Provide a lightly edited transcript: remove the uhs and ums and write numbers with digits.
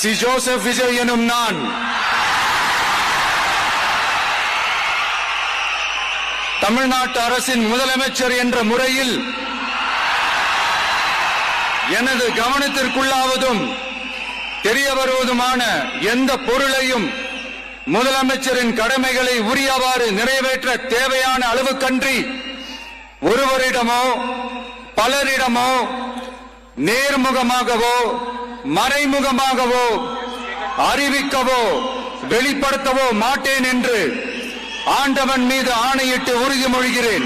C Joseph Vijay எனும் நான் தமிழ்நாட்டு அரசின் முதலமைச்சர் என்ற முறையில் எனது கவனத்திற்குள்ளாவதும் தெரிய வருவதுமான எந்த பொருளையும் முதலமைச்சரின் கடமைகளை உரியவாறு நிறைவேற்ற தேவையான அளவுக்கன்றி ஒருவரிடமோ பலரிடமோ நேர்முகமாகவோ மறைமுகமாகவோ அறிவிக்கவோ வெளிப்படுத்தவோ மாட்டேன் என்று ஆண்டவன் மீது ஆணையிட்டு உறுதிமொழிகிறேன்.